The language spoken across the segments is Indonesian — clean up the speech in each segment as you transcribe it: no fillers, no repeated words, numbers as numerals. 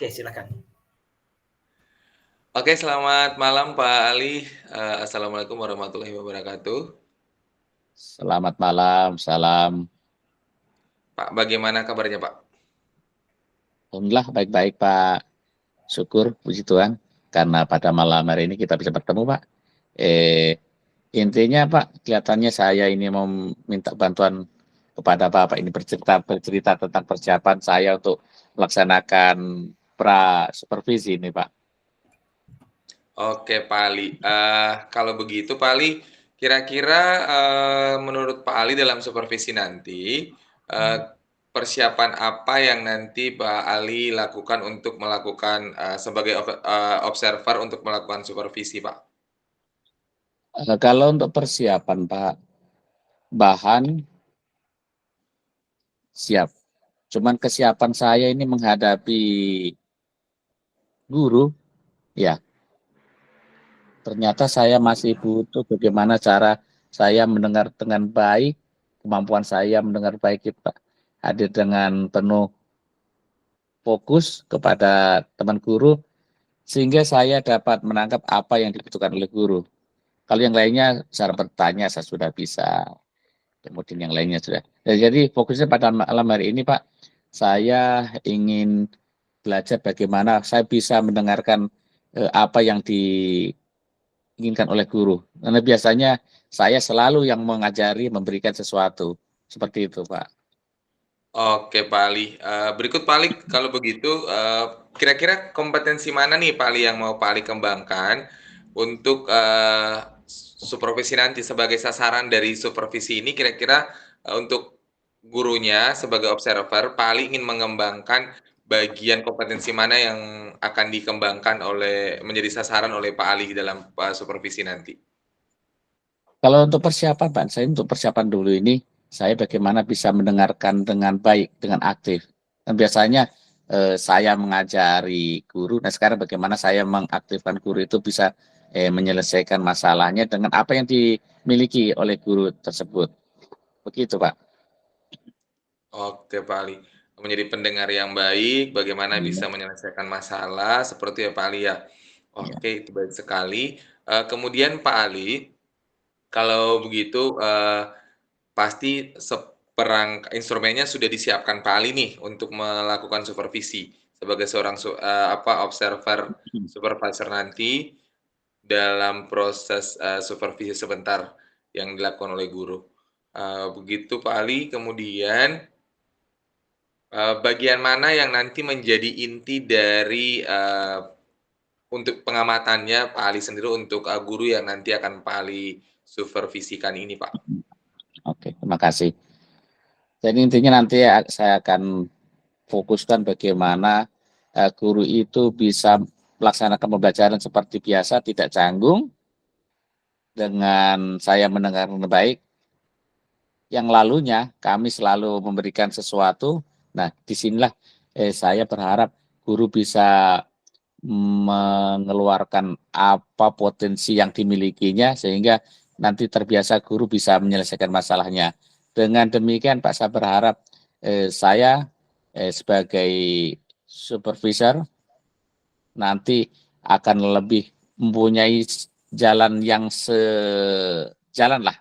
Oke, silakan. Oke, selamat malam Pak Ali. Assalamualaikum warahmatullahi wabarakatuh. Selamat malam, salam. Pak, bagaimana kabarnya Pak? Alhamdulillah baik-baik Pak. Syukur, puji Tuhan. Karena pada malam hari ini kita bisa bertemu Pak. Intinya Pak, kelihatannya saya ini mau minta bantuan kepada Bapak ini bercerita tentang persiapan saya untuk melaksanakan supervisi ini Pak. Oke Pak Ali, kalau begitu Pak Ali, kira-kira menurut Pak Ali dalam supervisi nanti, persiapan apa yang nanti Pak Ali lakukan untuk melakukan sebagai observer untuk melakukan supervisi Pak? Kalau untuk persiapan Pak, bahan siap. Cuman kesiapan saya ini menghadapi guru, ya ternyata saya masih butuh bagaimana cara saya mendengar dengan baik, kemampuan saya mendengar baik Pak, hadir dengan penuh fokus kepada teman guru, sehingga saya dapat menangkap apa yang dibutuhkan oleh guru. Kalau yang lainnya, cara bertanya saya sudah bisa, kemudian yang lainnya sudah. Jadi fokusnya pada malam hari ini Pak, saya ingin belajar bagaimana saya bisa mendengarkan apa yang diinginkan oleh guru. Karena biasanya saya selalu yang mengajari, memberikan sesuatu. Seperti itu, Pak. Oke Pak Ali, berikut Pak Ali kalau begitu, kira-kira kompetensi mana nih Pak Ali yang mau Pak Ali kembangkan untuk supervisi nanti sebagai sasaran dari supervisi ini kira-kira untuk gurunya sebagai observer, Pak Ali ingin mengembangkan bagian kompetensi mana yang akan dikembangkan menjadi sasaran oleh Pak Ali dalam supervisi nanti? Kalau untuk persiapan, Pak, saya untuk persiapan dulu ini, saya bagaimana bisa mendengarkan dengan baik, dengan aktif. Dan biasanya saya mengajari guru, nah sekarang bagaimana saya mengaktifkan guru itu bisa menyelesaikan masalahnya dengan apa yang dimiliki oleh guru tersebut. Begitu, Pak. Oke Pak Ali, menjadi pendengar yang baik, bagaimana bisa menyelesaikan masalah, seperti ya Pak Ali ya. Iya. Oke, itu baik sekali. Kemudian Pak Ali, kalau begitu pasti instrumennya sudah disiapkan Pak Ali nih untuk melakukan supervisi sebagai seorang observer supervisor nanti dalam proses supervisi sebentar yang dilakukan oleh guru. Begitu Pak Ali, kemudian bagian mana yang nanti menjadi inti dari untuk pengamatannya Pak Ali sendiri untuk guru yang nanti akan Pak Ali supervisikan ini Pak? Oke, terima kasih. Jadi intinya nanti saya akan fokuskan bagaimana guru itu bisa melaksanakan pembelajaran seperti biasa, tidak canggung, dengan saya mendengar dengan baik. Yang lalunya kami selalu memberikan sesuatu. Nah, disinilah saya berharap guru bisa mengeluarkan apa potensi yang dimilikinya sehingga nanti terbiasa guru bisa menyelesaikan masalahnya. Dengan demikian Pak, saya berharap saya sebagai supervisor nanti akan lebih mempunyai jalan yang sejalan lah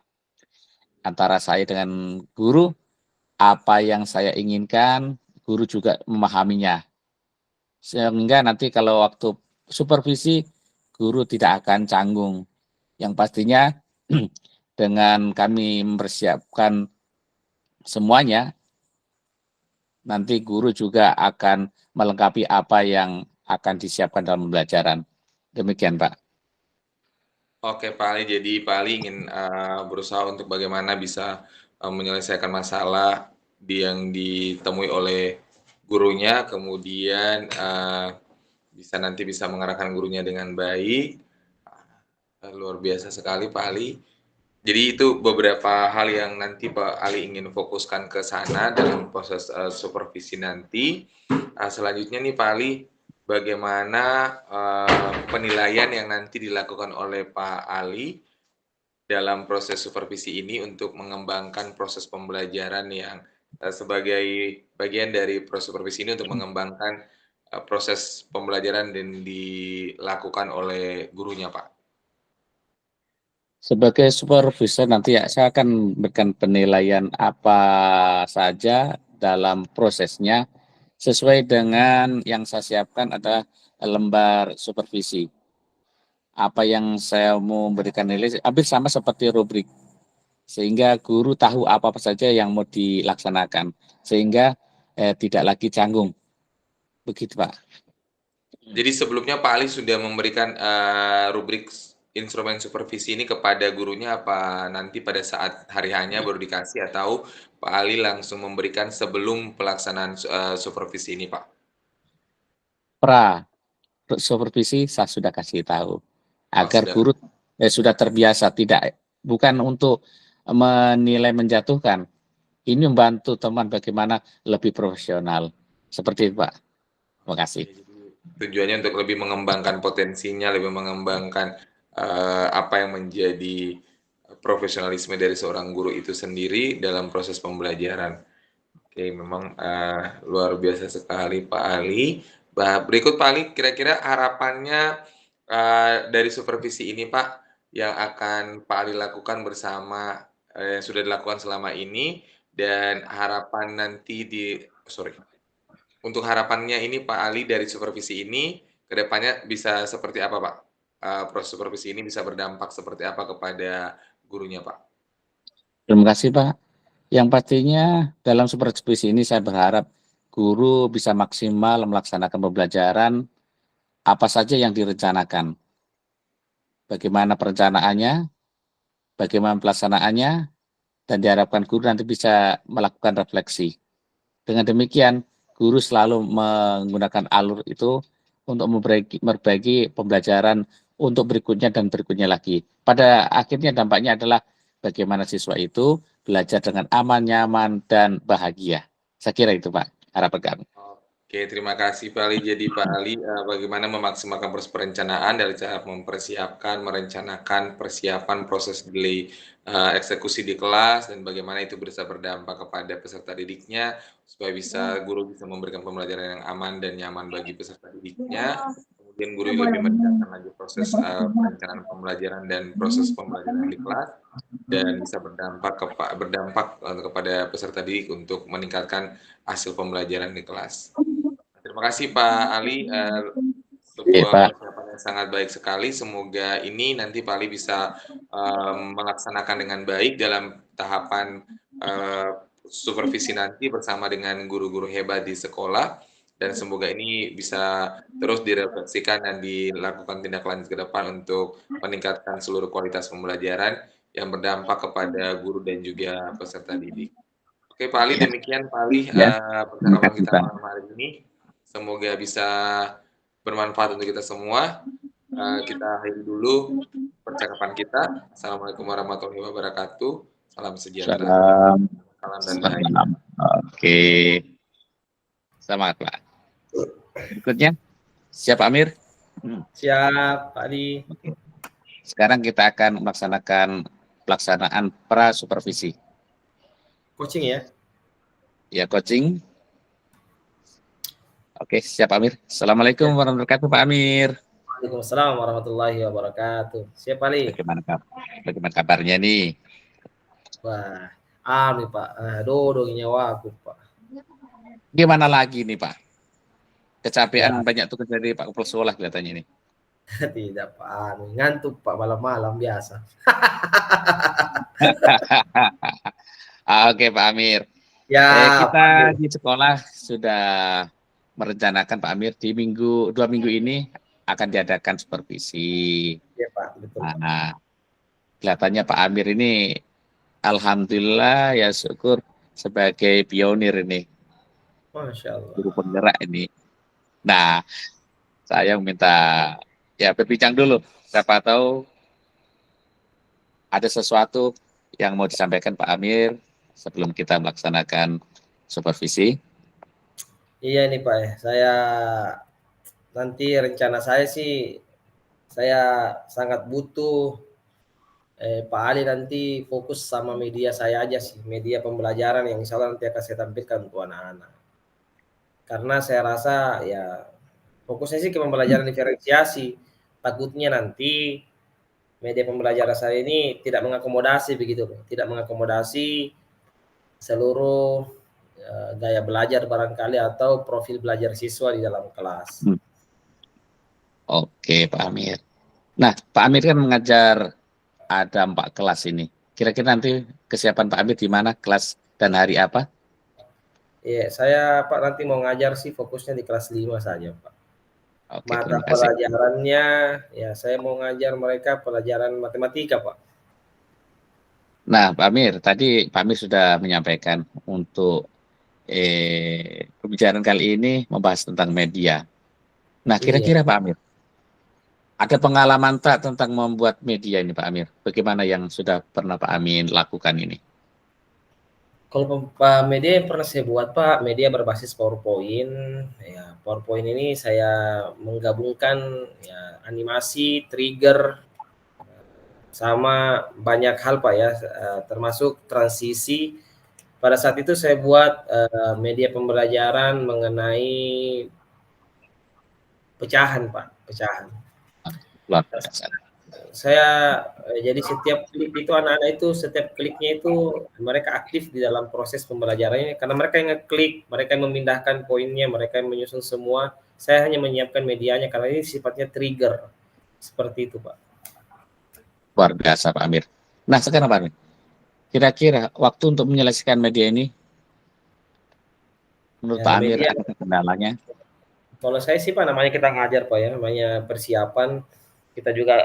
antara saya dengan guru, apa yang saya inginkan, guru juga memahaminya. Sehingga nanti kalau waktu supervisi, guru tidak akan canggung. Yang pastinya dengan kami mempersiapkan semuanya, nanti guru juga akan melengkapi apa yang akan disiapkan dalam pembelajaran. Demikian, Pak. Oke Pak Ali, jadi Pak Ali ingin berusaha untuk bagaimana bisa menyelesaikan masalah yang ditemui oleh gurunya, kemudian bisa mengarahkan gurunya dengan baik. Luar biasa sekali Pak Ali. Jadi itu beberapa hal yang nanti Pak Ali ingin fokuskan ke sana dalam proses supervisi nanti. Selanjutnya nih Pak Ali, bagaimana penilaian yang nanti dilakukan oleh Pak Ali dalam proses supervisi ini untuk mengembangkan proses pembelajaran yang sebagai bagian dari proses supervisi ini untuk mengembangkan proses pembelajaran dan dilakukan oleh gurunya, Pak? Sebagai supervisor nanti ya saya akan memberikan penilaian apa saja dalam prosesnya sesuai dengan yang saya siapkan adalah lembar supervisi. Apa yang saya mau berikan nilai hampir sama seperti rubrik, sehingga guru tahu apa saja yang mau dilaksanakan, sehingga tidak lagi canggung. Begitu, Pak. Jadi sebelumnya Pak Ali sudah memberikan rubrik instrumen supervisi ini kepada gurunya apa nanti pada saat hari hanya baru dikasih atau Pak Ali langsung memberikan sebelum pelaksanaan supervisi ini, Pak? Pra supervisi saya sudah kasih tahu Oh, agar sudah. guru sudah terbiasa, tidak bukan untuk menilai menjatuhkan. Ini membantu teman bagaimana lebih profesional. Seperti itu, Pak. Terima kasih. Jadi tujuannya untuk lebih mengembangkan potensinya, lebih mengembangkan apa yang menjadi profesionalisme dari seorang guru itu sendiri dalam proses pembelajaran. Oke, memang luar biasa sekali Pak Ali. Berikut Pak Ali, kira-kira harapannya dari supervisi ini Pak, yang akan Pak Ali lakukan bersama yang sudah dilakukan selama ini, dan harapan nanti untuk harapannya ini Pak Ali dari supervisi ini, ke depannya bisa seperti apa Pak? Proses supervisi ini bisa berdampak seperti apa kepada gurunya Pak? Terima kasih, Pak. Yang pastinya dalam supervisi ini saya berharap guru bisa maksimal melaksanakan pembelajaran apa saja yang direncanakan. Bagaimana perencanaannya, bagaimana pelaksanaannya, dan diharapkan guru nanti bisa melakukan refleksi. Dengan demikian, guru selalu menggunakan alur itu untuk memperbaiki pembelajaran untuk berikutnya dan berikutnya lagi. Pada akhirnya dampaknya adalah bagaimana siswa itu belajar dengan aman, nyaman, dan bahagia. Saya kira itu, Pak, harapan kami. Oke, terima kasih Pak Ali. Jadi Pak Ali, bagaimana memaksimalkan proses perencanaan dari cara mempersiapkan, merencanakan persiapan proses delay eksekusi di kelas dan bagaimana itu bisa berdampak kepada peserta didiknya supaya guru bisa memberikan pembelajaran yang aman dan nyaman bagi peserta didiknya. Kemudian guru lebih menekankan lagi proses perencanaan pembelajaran dan proses pembelajaran di kelas dan bisa berdampak kepada peserta didik untuk meningkatkan hasil pembelajaran di kelas. Terima kasih Pak Ali, Oke, sebuah Pak. persiapan yang sangat baik sekali. Semoga ini nanti Pak Ali bisa melaksanakan dengan baik dalam tahapan supervisi nanti bersama dengan guru-guru hebat di sekolah. Dan semoga ini bisa terus direfleksikan dan dilakukan tindak lanjut ke depan untuk meningkatkan seluruh kualitas pembelajaran yang berdampak kepada guru dan juga peserta didik. Oke Pak Ali, Ya, demikian Pak Ali ya. Terima percakapan kasih, kita Pak. malam hari ini. Semoga bisa bermanfaat untuk kita semua. Kita akhiri dulu percakapan kita. Assalamualaikum warahmatullahi wabarakatuh. Salam sejahtera. Salam. Salam dan bahagia. Salam. Oke. Semangat, Pak. Berikutnya, siapa Amir? Siap, Pak Ali. Oke. Sekarang kita akan melaksanakan pelaksanaan pra-supervisi. Coaching ya? Ya, coaching. Oke, siap Amir. Assalamualaikum warahmatullahi wabarakatuh, Pak Amir. Waalaikumsalam warahmatullahi wabarakatuh. Siap, Pak Ali. Bagaimana kabarnya nih? Wah, nih Pak. Aduh, nyawa aku, Pak. Gimana lagi nih, Pak? Kecapean banyak tugas dari Pak Kepala Sekolah kelihatannya nih. Tidak, Pak. Ngantuk, Pak, malam-malam biasa. Oke, Pak Amir. Ya, kita di sekolah sudah merencanakan Pak Amir di 2 minggu ini akan diadakan supervisi. Ya, Pak, betul. Nah, kelihatannya Pak Amir ini alhamdulillah ya syukur sebagai pionir ini. Masya Allah. Guru penggerak ini. Nah, saya minta ya berbincang dulu. Siapa tahu ada sesuatu yang mau disampaikan Pak Amir sebelum kita melaksanakan supervisi. Iya nih Pak ya. Saya nanti rencana saya sih saya sangat butuh Pak Ali nanti fokus sama media saya aja sih, media pembelajaran yang insya Allah nanti akan saya tampilkan untuk anak-anak. Karena saya rasa ya Fokusnya sih ke pembelajaran diferensiasi. Takutnya nanti media pembelajaran saya ini tidak mengakomodasi begitu, tidak mengakomodasi seluruh gaya belajar barangkali atau profil belajar siswa di dalam kelas. Oke, Pak Amir. Nah, Pak Amir kan mengajar ada 4 kelas ini. Kira-kira nanti kesiapan Pak Amir di mana, kelas dan hari apa? Iya, saya Pak nanti mau ngajar sih fokusnya di kelas 5 saja, Pak. Oke, Mata terima kasih. pelajarannya, ya saya mau ngajar mereka pelajaran matematika, Pak. Nah, Pak Amir, tadi Pak Amir sudah menyampaikan untuk pembicaraan kali ini membahas tentang media. Nah, Iya. kira-kira Pak Amir, ada pengalaman tak tentang membuat media ini Pak Amir? Bagaimana yang sudah pernah Pak Amir lakukan ini? Kalau media yang pernah saya buat, Pak, media berbasis PowerPoint. Ya, PowerPoint ini saya menggabungkan ya animasi, trigger, sama banyak hal, Pak ya, termasuk transisi. Pada saat itu saya buat media pembelajaran mengenai pecahan, Pak, pecahan. Luar biasa. Saya jadi setiap klik itu anak-anak itu setiap kliknya itu mereka aktif di dalam proses pembelajarannya karena mereka yang ngeklik, mereka yang memindahkan poinnya, mereka yang menyusun semua. Saya hanya menyiapkan medianya karena ini sifatnya trigger. Seperti itu, Pak. Luar biasa Pak Amir. Nah, sekarang Pak Amir, kira-kira waktu untuk menyelesaikan media ini, menurut Ya, Pak Amir media ada kendalanya? kalau saya sih Pak namanya kita ngajar Pak ya, namanya persiapan. Kita juga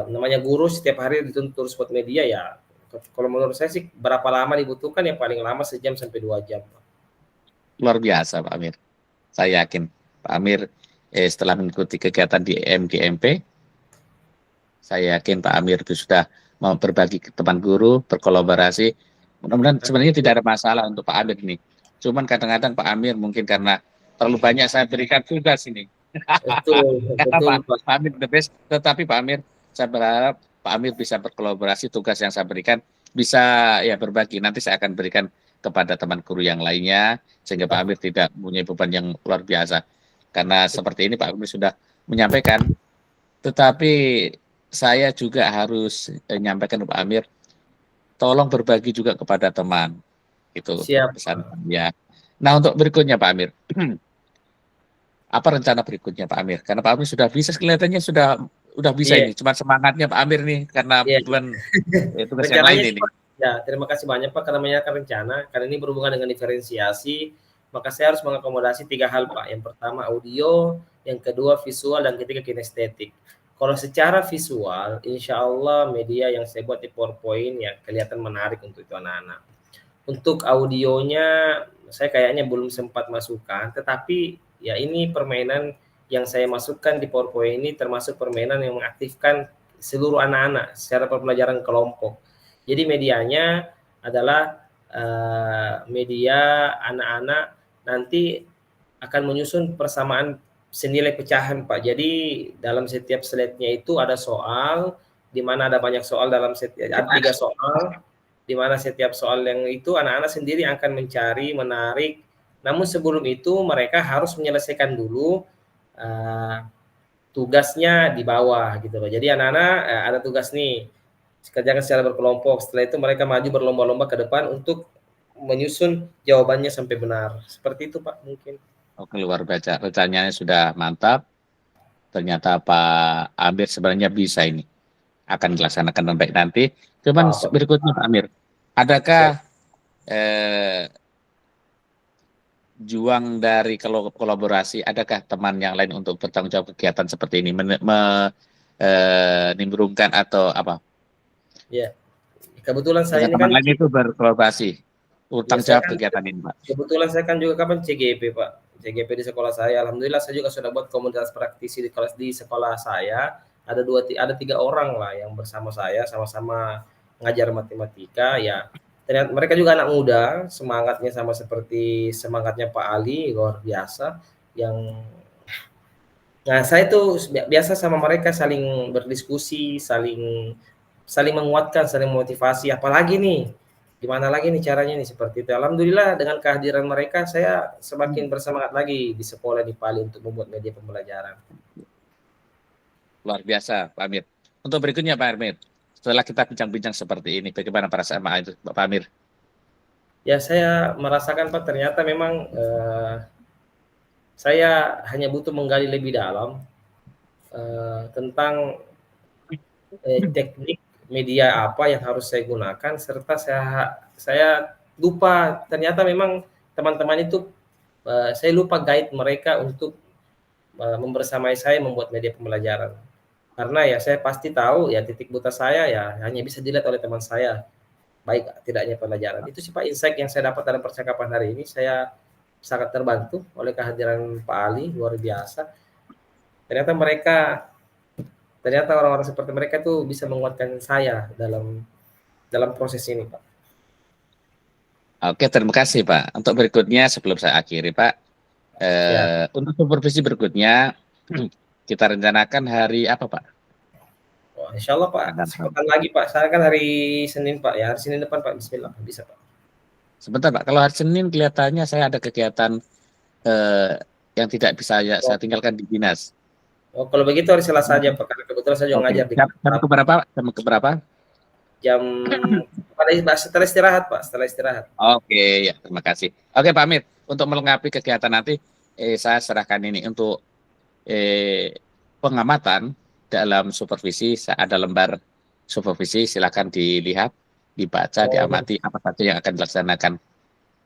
namanya guru setiap hari dituntut terus buat media ya. Kalau menurut saya sih berapa lama dibutuhkan ya paling lama sejam sampai 2 jam, Pak. Luar biasa Pak Amir. Saya yakin Pak Amir setelah mengikuti kegiatan di MGMP, saya yakin Pak Amir itu sudah mau berbagi ke teman guru, berkolaborasi. Mudah-mudahan sebenarnya tidak ada masalah untuk Pak Amir ini. Cuman kadang-kadang Pak Amir mungkin karena terlalu banyak saya berikan tugas ini. Betul, Karena betul, Pak. Pak Amir the best, tetapi Pak Amir, saya berharap Pak Amir bisa berkolaborasi, tugas yang saya berikan bisa ya berbagi. Nanti saya akan berikan kepada teman guru yang lainnya, sehingga Pak Amir tidak punya beban yang luar biasa. Karena seperti ini Pak Amir sudah menyampaikan, tetapi saya juga harus menyampaikan ke Pak Amir, tolong berbagi juga kepada teman. Itu Siap, pesan Pak. ya. Nah, untuk berikutnya Pak Amir, apa rencana berikutnya Pak Amir? Karena Pak Amir sudah bisa, kelihatannya sudah bisa Iya, ini. Cuma semangatnya Pak Amir nih karena iya. beban tugas yang lain Rencananya sih, ini. Pak, ya terima kasih banyak Pak karena menyiapkan rencana. Karena ini berhubungan dengan diferensiasi, maka saya harus mengakomodasi 3 hal Pak. Yang pertama audio, yang kedua visual, dan ketiga kinestetik. Kalau secara visual, insya Allah media yang saya buat di PowerPoint ya kelihatan menarik untuk itu anak-anak. Untuk audionya saya kayaknya belum sempat masukkan, tetapi ya ini permainan yang saya masukkan di PowerPoint ini termasuk permainan yang mengaktifkan seluruh anak-anak secara pembelajaran kelompok. Jadi medianya adalah media anak-anak nanti akan menyusun persamaan senilai pecahan, Pak. Jadi dalam setiap slide-nya itu ada soal, di mana ada banyak soal dalam ada 3 soal, di mana setiap soal yang itu anak-anak sendiri akan mencari, menarik. Namun sebelum itu mereka harus menyelesaikan dulu tugasnya di bawah gitu loh. Jadi anak-anak ada tugas nih, kerjakan secara berkelompok. Setelah itu mereka maju berlomba-lomba ke depan untuk menyusun jawabannya sampai benar. Seperti itu Pak mungkin. Oke, luar biasa. Rencananya sudah mantap. Ternyata Pak Amir sebenarnya bisa ini. Akan dilaksanakan dengan baik nanti. Cuman Pak. berikutnya Pak Amir, adakah juang dari kolaborasi, adakah teman yang lain untuk bertanggung jawab kegiatan seperti ini, nimbrungkan atau apa? Ya, kebetulan saya Dengan ini teman kan lain itu berkolaborasi, ya utang saya jawab kan kegiatan ini, Pak. kebetulan saya kan juga kapan CGP Pak. CGP di sekolah saya. Alhamdulillah saya juga sudah buat komunitas praktisi di kelas di sekolah saya. Ada 3 orang lah yang bersama saya sama-sama ngajar matematika ya. Ternyata mereka juga anak muda, semangatnya sama seperti semangatnya Pak Ali, luar biasa. Yang nah saya tuh biasa sama mereka saling berdiskusi, saling saling menguatkan, saling memotivasi. Apalagi nih gimana lagi nih caranya nih seperti itu. Alhamdulillah dengan kehadiran mereka saya semakin bersemangat lagi di sekolah di Pali untuk membuat media pembelajaran. Luar biasa, Pak Amir. Untuk berikutnya, Pak Amir, setelah kita bincang-bincang seperti ini, bagaimana perasaan Pak Amir? Ya saya merasakan Pak ternyata memang saya hanya butuh menggali lebih dalam tentang teknik media apa yang harus saya gunakan serta saya lupa ternyata memang teman-teman itu saya lupa guide mereka untuk membersamai saya membuat media pembelajaran. Karena ya saya pasti tahu ya titik buta saya ya hanya bisa dilihat oleh teman saya, baik tidaknya pelajaran. Itu sih Pak insight yang saya dapat dalam percakapan hari ini. Saya sangat terbantu oleh kehadiran Pak Ali, luar biasa. Ternyata orang-orang seperti mereka tuh bisa menguatkan saya dalam dalam proses ini, Pak. Oke, terima kasih Pak. Untuk berikutnya sebelum saya akhiri Pak, Ya. untuk supervisi berikutnya kita rencanakan hari apa Pak? Wah, insya Allah Pak, sepekan lagi Pak. Saya kan hari Senin Pak, ya hari Senin depan Pak. Bismillah, bisa Pak. Sebentar Pak, kalau hari Senin kelihatannya saya ada kegiatan yang tidak bisa saya tinggalkan di dinas. Oh, kalau begitu hari Selasa aja Pak, karena kebetulan saya juga ngajar di jam keberapa? Jam keberapa? Jam setelah istirahat Pak, setelah istirahat. Oke, ya terima kasih. Oke Pak Amit, untuk melengkapi kegiatan nanti, saya serahkan ini untuk pengamatan dalam supervisi. Ada lembar supervisi, silakan dilihat, dibaca, Oh, diamati apa saja yang akan dilaksanakan.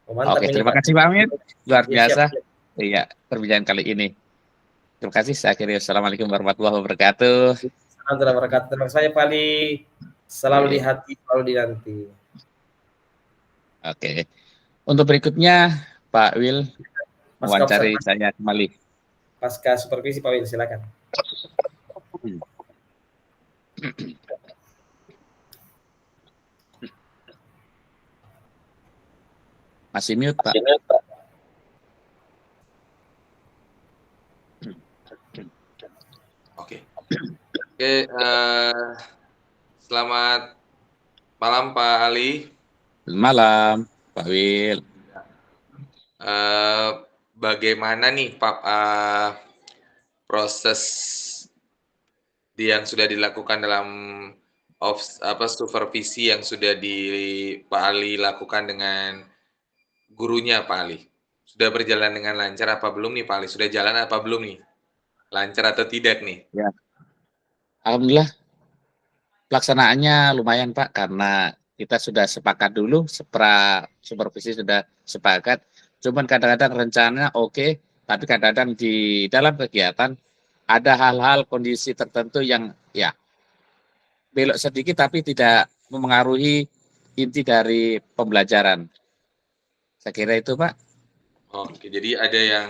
oh, mantap Oke, ini terima Pak. kasih Pak Amit, luar Ya, siap, biasa. siap. Iya, perbincangan kali ini. Terima kasih. Saya akhiri. Assalamualaikum warahmatullahi wabarakatuh. Assalamualaikum warahmatullahi wabarakatuh. Terima kasih Pak Ali. Selalu di Oke. hati, selalu di nanti. Oke. Untuk berikutnya, Pak Wil Pasca wawancari observasi, saya kembali. pasca supervisi Pak Wil, silakan. Masih mute, Pak. Oke. Oke, selamat malam Pak Ali. Selamat malam, Pak Wil. Bagaimana nih Pak proses yang sudah dilakukan dalam supervisi yang sudah Pak Ali lakukan dengan gurunya Pak Ali? Sudah berjalan dengan lancar apa belum nih Pak Ali? Sudah jalan apa belum nih? Lancar atau tidak nih? Ya. Alhamdulillah pelaksanaannya lumayan Pak, karena kita sudah sepakat dulu, supervisi sudah sepakat. Cuman kadang-kadang rencana oke, tapi kadang-kadang di dalam kegiatan ada hal-hal kondisi tertentu yang ya belok sedikit tapi tidak memengaruhi inti dari pembelajaran. Saya kira itu Pak. Oke, jadi ada yang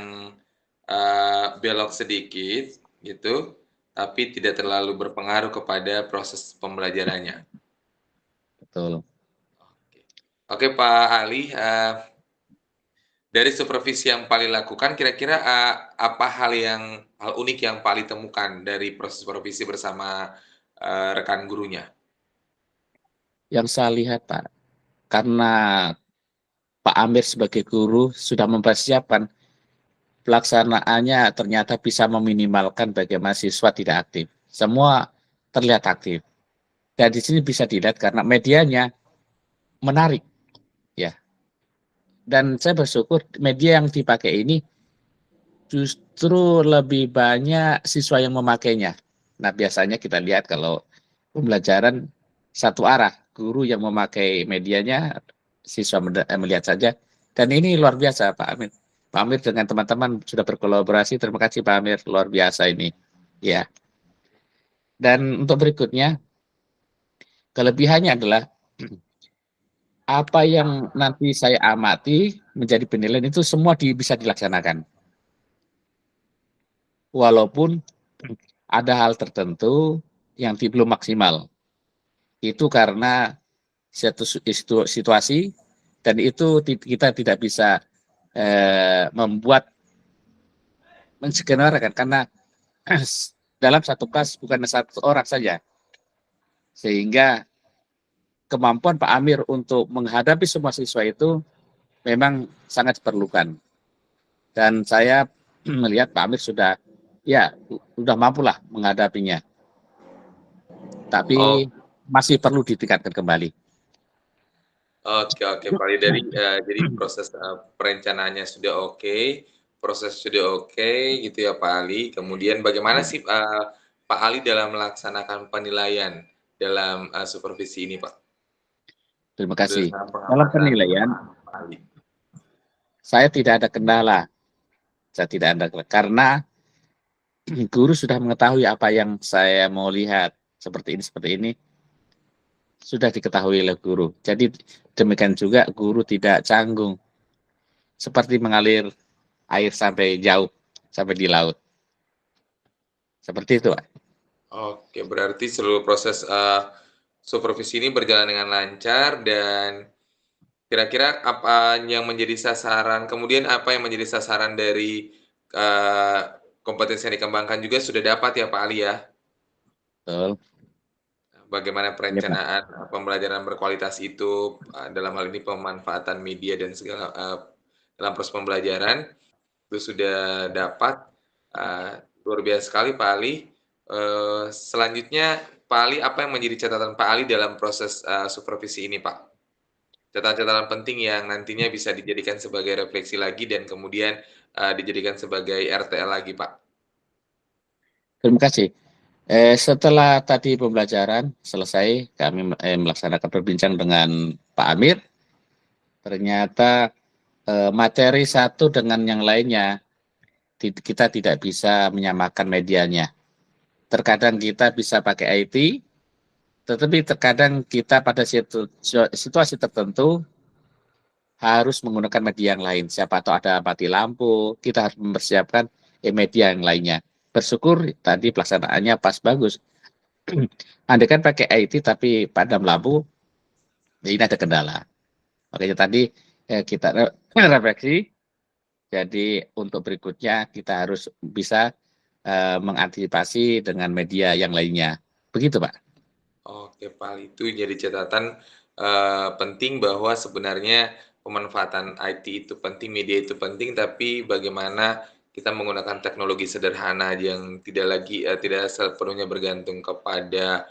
belok sedikit gitu, tapi tidak terlalu berpengaruh kepada proses pembelajarannya. Betul. Oke Pak Ali, dari supervisi yang Pak Ali lakukan, kira-kira apa hal unik yang Pak Ali temukan dari proses supervisi bersama rekan gurunya? Yang saya lihat Pak, karena Pak Amir sebagai guru sudah mempersiapkan, pelaksanaannya ternyata bisa meminimalkan bagi mahasiswa tidak aktif. Semua terlihat aktif. Dan di sini bisa dilihat karena medianya menarik, ya. Dan saya bersyukur media yang dipakai ini justru lebih banyak siswa yang memakainya. Nah, biasanya kita lihat kalau pembelajaran satu arah, guru yang memakai medianya, siswa melihat saja. Dan ini luar biasa, Pak Amir. Pak Amir dengan teman-teman sudah berkolaborasi. Terima kasih, Pak Amir. Luar biasa ini. Ya. Dan untuk berikutnya, kelebihannya adalah apa yang nanti saya amati menjadi penilaian itu semua bisa dilaksanakan. Walaupun ada hal tertentu yang belum maksimal. Itu karena situasi dan itu kita tidak bisa menskenario karena dalam satu kelas bukan satu orang saja, sehingga kemampuan Pak Amir untuk menghadapi semua siswa itu memang sangat diperlukan. Dan saya melihat Pak Amir sudah mampulah menghadapinya. Oh, Tapi masih perlu ditingkatkan kembali. oke, Pak Ali. Jadi proses perencanaannya sudah oke, proses sudah oke, gitu ya Pak Ali. Kemudian bagaimana sih Pak Ali dalam melaksanakan penilaian dalam supervisi ini, Pak? Terima kasih. Berdasarkan Dalam pengamatan penilaian, Pak Ali. saya tidak ada kendala. Saya tidak ada kendala. Karena guru sudah mengetahui apa yang saya mau lihat. Seperti ini, sudah diketahui oleh guru. Jadi demikian juga guru tidak canggung. Seperti mengalir air sampai jauh, sampai di laut. Seperti itu, Pak. Oke, berarti seluruh proses supervisi ini berjalan dengan lancar dan kira-kira apa yang menjadi sasaran, kemudian apa yang menjadi sasaran dari kompetensi yang dikembangkan juga sudah dapat ya Pak Ali ya? Betul. Bagaimana Ya, Pak. perencanaan pembelajaran berkualitas itu dalam hal ini pemanfaatan media dan segala dalam proses pembelajaran itu sudah dapat. Luar biasa sekali Pak Ali. Selanjutnya Pak Ali, apa yang menjadi catatan Pak Ali dalam proses supervisi ini Pak? Catatan-catatan penting yang nantinya bisa dijadikan sebagai refleksi lagi dan kemudian dijadikan sebagai RTL lagi Pak. Terima kasih. Setelah tadi pembelajaran selesai, kami melaksanakan berbincang dengan Pak Amir. Ternyata materi satu dengan yang lainnya kita tidak bisa menyamakan medianya. Terkadang kita bisa pakai IT, tetapi terkadang kita pada situasi tertentu harus menggunakan media yang lain. Siapa tahu ada mati lampu, kita harus mempersiapkan media yang lainnya. Bersyukur tadi pelaksanaannya pas bagus. Andai kan pakai IT tapi padam lampu, ini ada kendala. Makanya tadi kita refleksi. Jadi untuk berikutnya kita harus bisa mengantisipasi dengan media yang lainnya. Begitu, Pak. Oke Pak, itu jadi catatan penting bahwa sebenarnya pemanfaatan IT itu penting, media itu penting, tapi bagaimana kita menggunakan teknologi sederhana yang tidak sepenuhnya bergantung kepada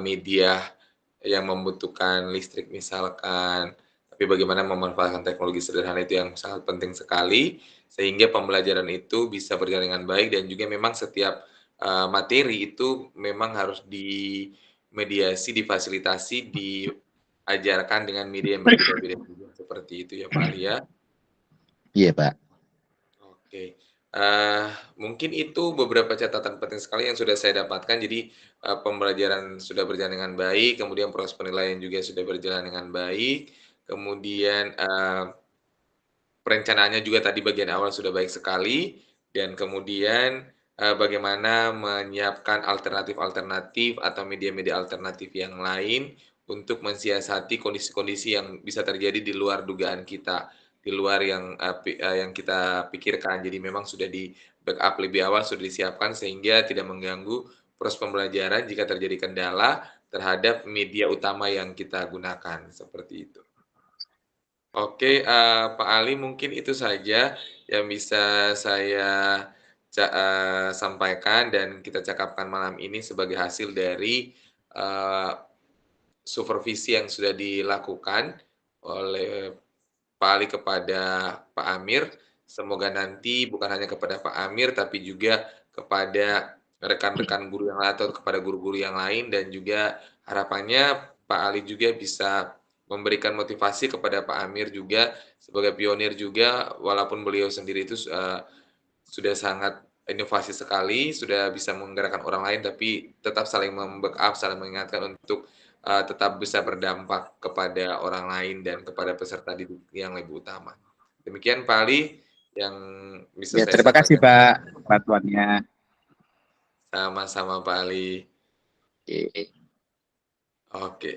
media yang membutuhkan listrik misalkan, tapi bagaimana memanfaatkan teknologi sederhana itu yang sangat penting sekali, sehingga pembelajaran itu bisa berjalan dengan baik dan juga memang setiap materi itu memang harus dimediasi, difasilitasi, diajarkan dengan media yang berbeda-beda juga, seperti itu ya Pak Ali ya? Iya, Pak. Oke, mungkin itu beberapa catatan penting sekali yang sudah saya dapatkan. Jadi, pembelajaran sudah berjalan dengan baik, kemudian proses penilaian juga sudah berjalan dengan baik, kemudian, perencanaannya juga tadi bagian awal sudah baik sekali, dan kemudian, bagaimana menyiapkan alternatif-alternatif atau media-media alternatif yang lain untuk mensiasati kondisi-kondisi yang bisa terjadi di luar dugaan kita, di luar yang kita pikirkan. Jadi memang sudah di-backup lebih awal, sudah disiapkan sehingga tidak mengganggu proses pembelajaran jika terjadi kendala terhadap media utama yang kita gunakan, seperti itu. Oke, Pak Ali, mungkin itu saja yang bisa saya sampaikan dan kita cakapkan malam ini sebagai hasil dari, eee, supervisi yang sudah dilakukan oleh Pak Ali kepada Pak Amir. Semoga nanti bukan hanya kepada Pak Amir, tapi juga kepada rekan-rekan guru yang lain atau kepada guru-guru yang lain dan juga harapannya Pak Ali juga bisa memberikan motivasi kepada Pak Amir juga sebagai pionir juga, walaupun beliau sendiri itu sudah sangat inovasi sekali, sudah bisa menggerakkan orang lain, tapi tetap saling membackup, saling mengingatkan untuk tetap bisa berdampak kepada orang lain dan kepada peserta didik yang lebih utama. Demikian Pak Ali yang bisa Ya, saya terima kasih, sampaikan. Pak, bantuannya. Sama-sama Pak Ali. Oke. Oke.